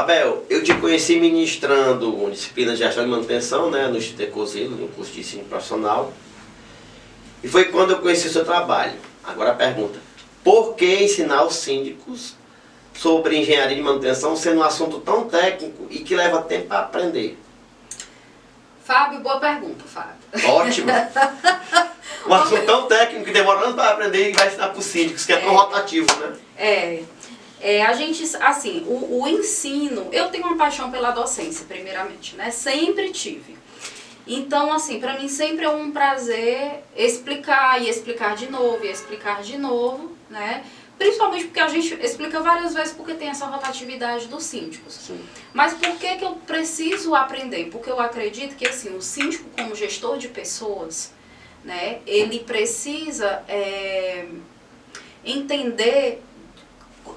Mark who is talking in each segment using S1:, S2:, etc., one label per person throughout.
S1: Abel, eu te conheci ministrando disciplina de gestão de manutenção, né, no Instituto Ecosilo, no curso de ensino profissional. E foi quando eu conheci o seu trabalho. Agora a pergunta, por que ensinar os síndicos sobre engenharia de manutenção sendo um assunto tão técnico e que leva tempo para aprender?
S2: Fábio, boa pergunta, Fábio.
S1: Ótimo. Um assunto tão técnico que demora anos para aprender e vai ensinar para os síndicos, que é tão rotativo, né?
S2: A gente, assim, o ensino, eu tenho uma paixão pela docência, primeiramente, né? Sempre tive. Então, assim, para mim sempre é um prazer explicar e explicar de novo e explicar de novo, né? Principalmente porque a gente explica várias vezes porque tem essa rotatividade dos síndicos.
S1: Sim.
S2: Mas por que que eu preciso aprender? Porque eu acredito que, assim, o síndico como gestor de pessoas, né? Ele precisa entender...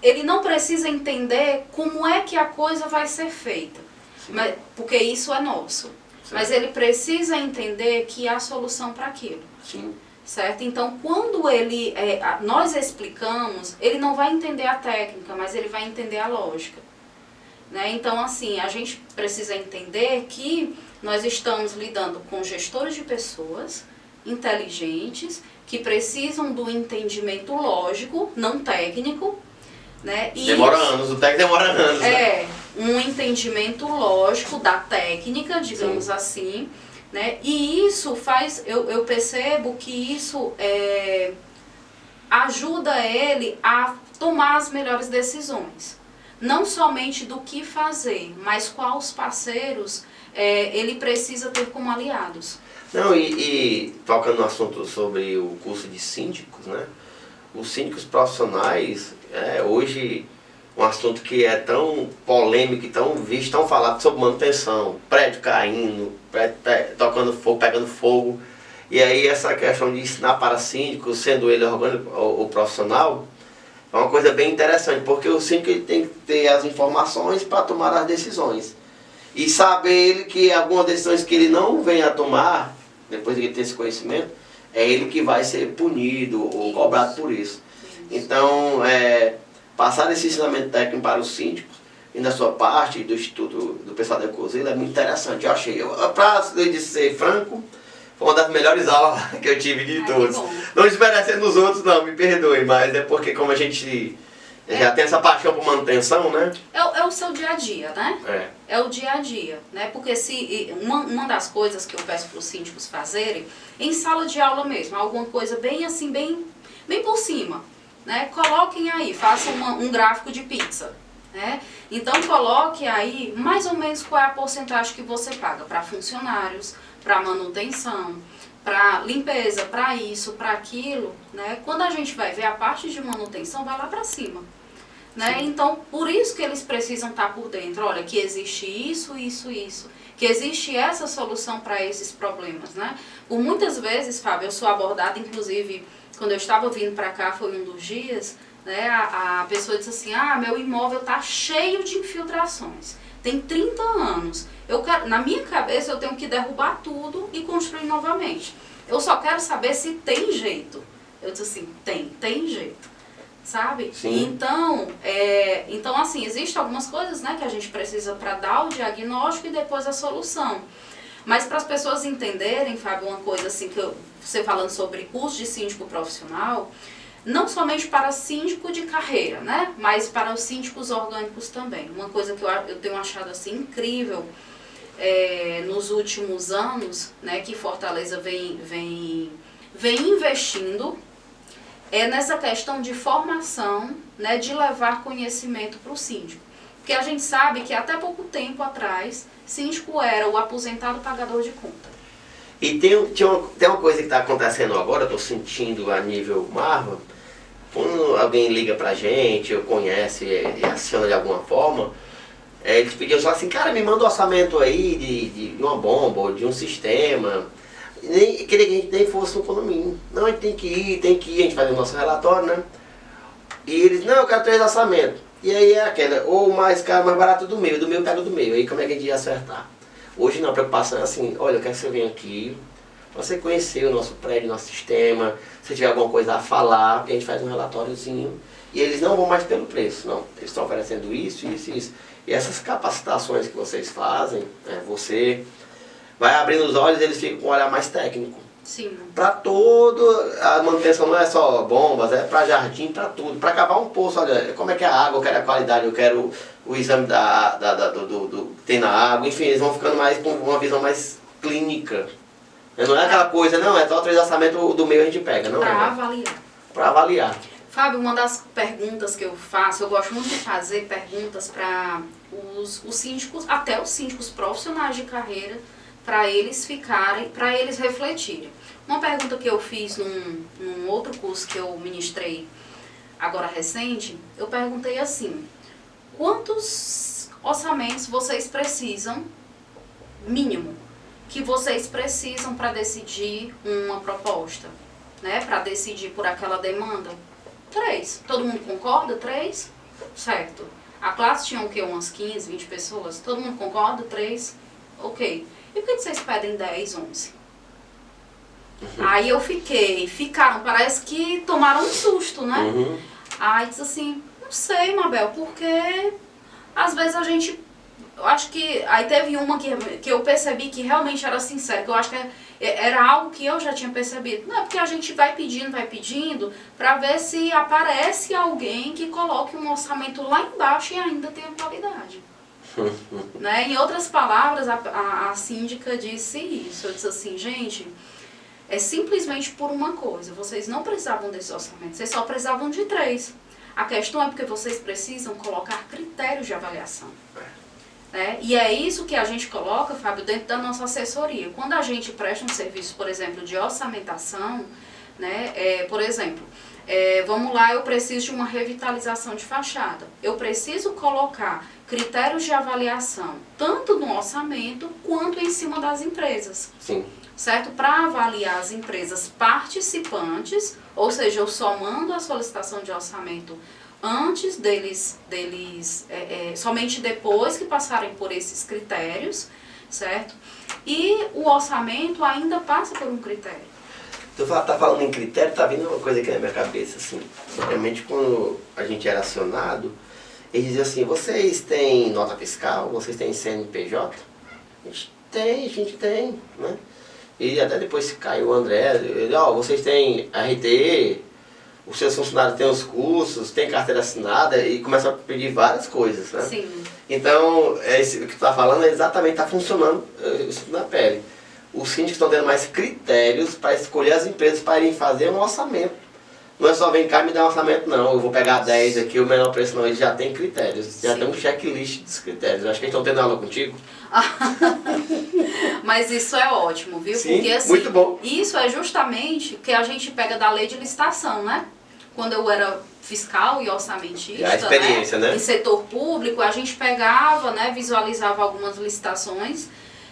S2: Ele não precisa entender como é que a coisa vai ser feita, mas, porque isso é nosso. Sim. Mas ele precisa entender que há solução para aquilo.
S1: Sim.
S2: Certo? Então, quando nós explicamos, ele não vai entender a técnica, mas ele vai entender a lógica. Né? Então, assim, a gente precisa entender que nós estamos lidando com gestores de pessoas inteligentes, que precisam do entendimento lógico, não técnico. Né?
S1: Demora anos, o técnico demora anos.
S2: Né? Um entendimento lógico da técnica, digamos assim, né? E isso faz, eu percebo que isso ajuda ele a tomar as melhores decisões. Não somente do que fazer, mas quais parceiros ele precisa ter como aliados.
S1: Não, e tocando no assunto sobre o curso de síndicos, né? Os síndicos profissionais, hoje, um assunto que é tão polêmico e tão visto, tão falado sobre manutenção, prédio caindo, prédio tocando fogo, pegando fogo. E aí essa questão de ensinar para síndicos, sendo ele orgânico ou profissional, é uma coisa bem interessante, porque o síndico ele tem que ter as informações para tomar as decisões. E saber ele que algumas decisões que ele não vem a tomar, depois de ele ter esse conhecimento, é ele que vai ser punido ou cobrado por isso. Então, passar esse ensinamento técnico para os síndicos, e na sua parte, do Instituto do pessoal da Ecosilo, é muito interessante. Eu achei, para ser franco, foi uma das melhores aulas que eu tive de todos. Não desmerecendo os outros, não, me perdoe, mas é porque como a gente já tem essa paixão por manutenção, né?
S2: É o seu dia a dia, né? É o dia a dia, né? Porque se uma das coisas que eu peço para os síndicos fazerem, em sala de aula mesmo, alguma coisa bem assim, bem por cima, né? Coloquem aí, façam um gráfico de pizza, né? Então coloque aí mais ou menos qual é a porcentagem que você paga para funcionários, para manutenção, para limpeza, para isso, para aquilo, né? Quando a gente vai ver a parte de manutenção, vai lá para cima. Né? Então, por isso que eles precisam estar por dentro, olha, que existe isso, isso, isso, que existe essa solução para esses problemas, né? Por muitas vezes, Fábio, eu sou abordada, inclusive, quando eu estava vindo para cá, foi um dos dias, né? A pessoa disse assim, meu imóvel está cheio de infiltrações, tem 30 anos, na minha cabeça eu tenho que derrubar tudo e construir novamente. Eu só quero saber se tem jeito. Eu disse assim, tem jeito. Sabe?
S1: Sim.
S2: Então, assim, existem algumas coisas, né, que a gente precisa para dar o diagnóstico e depois a solução. Mas para as pessoas entenderem, Fábio, uma coisa assim, você falando sobre curso de síndico profissional, não somente para síndico de carreira, né, mas para os síndicos orgânicos também. Uma coisa que eu tenho achado assim incrível nos últimos anos, né, que Fortaleza vem investindo, nessa questão de formação, né, de levar conhecimento para o síndico. Porque a gente sabe que até pouco tempo atrás, síndico era o aposentado pagador de conta.
S1: E tem uma coisa que está acontecendo agora, eu estou sentindo a nível Marva, quando alguém liga pra gente, ou conhece e aciona de alguma forma, eles pediam só assim, cara, me manda um orçamento aí de uma bomba, ou de um sistema. Queria que a gente nem fosse no condomínio. Não, a gente tem que ir, a gente faz o nosso relatório, né? E eles, não, eu quero 3 orçamentos. E aí é aquela, ou mais caro, mais barato do meu pega do meu. Aí como é que a gente ia acertar? Hoje não, a preocupação é assim, olha, eu quero que você venha aqui, você conhecer o nosso prédio, nosso sistema, se tiver alguma coisa a falar, a gente faz um relatóriozinho. E eles não vão mais pelo preço, não. Eles estão oferecendo isso, isso, isso. E essas capacitações que vocês fazem, você vai abrindo os olhos e eles ficam com um olhar mais técnico.
S2: Sim.
S1: Para todo, a manutenção não é só bombas, é para jardim, para tudo. Para cavar um poço, olha, como é que é a água, eu quero a qualidade, eu quero o exame do que tem na água, enfim, eles vão ficando mais com uma visão mais clínica. Não é aquela coisa, não, é só 3 orçamentos do meio a gente pega, não é?
S2: Para avaliar.
S1: Para avaliar.
S2: Fábio, uma das perguntas que eu faço, eu gosto muito de fazer perguntas para os síndicos, até os síndicos profissionais de carreira, para eles ficarem, para eles refletirem. Uma pergunta que eu fiz num outro curso que eu ministrei agora recente, eu perguntei assim: quantos orçamentos vocês precisam, mínimo, que vocês precisam para decidir uma proposta, né? Para decidir por aquela demanda? 3. Todo mundo concorda? 3? Certo. A classe tinha o quê? Umas 15, 20 pessoas? Todo mundo concorda? 3? Ok. E por que vocês pedem 10, 11? Aí eu ficaram, parece que tomaram um susto, né? Aí diz assim, não sei, Mabel, porque às vezes a gente, eu acho que, aí teve uma que eu percebi que realmente era sincera, que eu acho que era algo que eu já tinha percebido. Não, é porque a gente vai pedindo, pra ver se aparece alguém que coloque um orçamento lá embaixo e ainda tenha qualidade. Né? Em outras palavras, a síndica disse isso. Eu disse assim, gente, é simplesmente por uma coisa. Vocês não precisavam desse orçamento, vocês só precisavam de 3. A questão é porque vocês precisam colocar critérios de avaliação. Né? E é isso que a gente coloca, Fábio, dentro da nossa assessoria. Quando a gente presta um serviço, por exemplo, de orçamentação, né? Por exemplo, vamos lá, eu preciso de uma revitalização de fachada. Eu preciso colocar critérios de avaliação, tanto no orçamento quanto em cima das empresas.
S1: Sim. Certo?
S2: Para avaliar as empresas participantes, ou seja, eu só mando a solicitação de orçamento antes somente depois que passarem por esses critérios, certo? E o orçamento ainda passa por um critério.
S1: Tu tá falando em critério, tá vindo uma coisa aqui na minha cabeça, assim. Realmente, quando a gente era acionado, eles diziam assim, vocês têm nota fiscal, vocês têm CNPJ? A gente tem, né? E até depois que caiu o André, ele, vocês têm RT, os seus funcionários têm os cursos, têm carteira assinada, e começam a pedir várias coisas, né?
S2: Sim.
S1: Então, o que tu tá falando exatamente está funcionando isso na pele. Os síndicos estão tendo mais critérios para escolher as empresas para irem fazer um orçamento. Não é só vem cá e me dar um orçamento, não. Eu vou pegar 10 aqui, o menor preço não. Eles já tem critérios, já tem um checklist dos critérios. Eu acho que eles estão tendo aula contigo.
S2: Mas isso é ótimo, viu?
S1: Sim,
S2: porque assim,
S1: muito bom.
S2: Isso é justamente o que a gente pega da lei de licitação, né? Quando eu era fiscal e orçamentista,
S1: a experiência, né?
S2: Em setor público, a gente pegava, né, visualizava algumas licitações,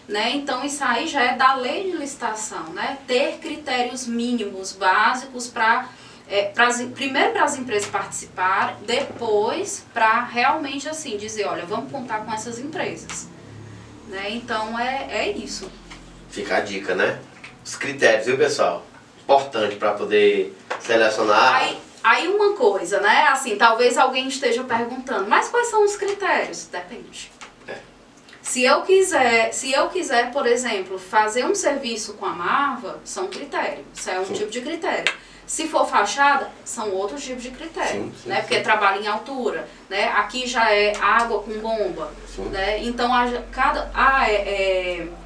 S2: né? Então isso aí já é da lei de licitação, né? Ter critérios mínimos, básicos para primeiro para as empresas participarem, depois para realmente assim dizer, olha, vamos contar com essas empresas. Né? Então é isso.
S1: Fica a dica, né? Os critérios, viu, pessoal? Importante para poder selecionar.
S2: Aí uma coisa, né? Assim, talvez alguém esteja perguntando, mas quais são os critérios? Depende. Se eu quiser, por exemplo, fazer um serviço com a Marva, são critérios. Isso é um tipo de critério. Se for fachada, são outros tipos de critério,
S1: sim,
S2: né? Porque trabalha em altura, né? Aqui já é água com bomba, né? Então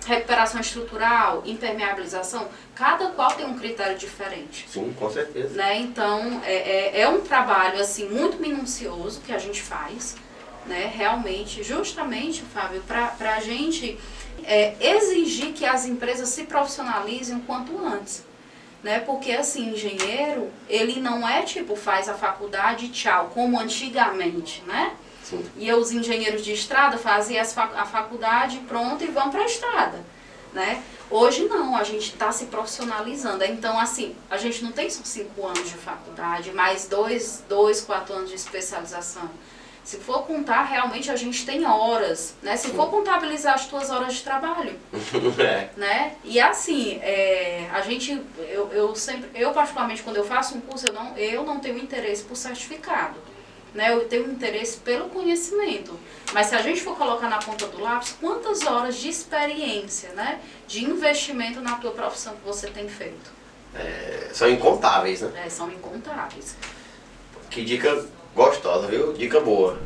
S2: recuperação estrutural, impermeabilização, cada qual tem um critério diferente.
S1: Sim, com certeza.
S2: Né? Então é um trabalho assim muito minucioso que a gente faz, né? Realmente, justamente, Fábio, para a gente exigir que as empresas se profissionalizem o quanto antes. Né? Porque assim, engenheiro, ele não é tipo, faz a faculdade e tchau, como antigamente, né?
S1: Sim.
S2: E os engenheiros de estrada faziam a faculdade pronto e vão para a estrada, né? Hoje não, a gente está se profissionalizando. Então assim, a gente não tem só 5 anos de faculdade, mais 4 anos de especialização. Se for contar, realmente a gente tem horas, né? Se for contabilizar as tuas horas de trabalho, né? E assim, eu particularmente, quando eu faço um curso, eu não tenho interesse por certificado, né? Eu tenho interesse pelo conhecimento. Mas se a gente for colocar na ponta do lápis, quantas horas de experiência, né? De investimento na tua profissão que você tem feito?
S1: São incontáveis, né?
S2: São incontáveis.
S1: Que dica gostosa, viu? Dica boa.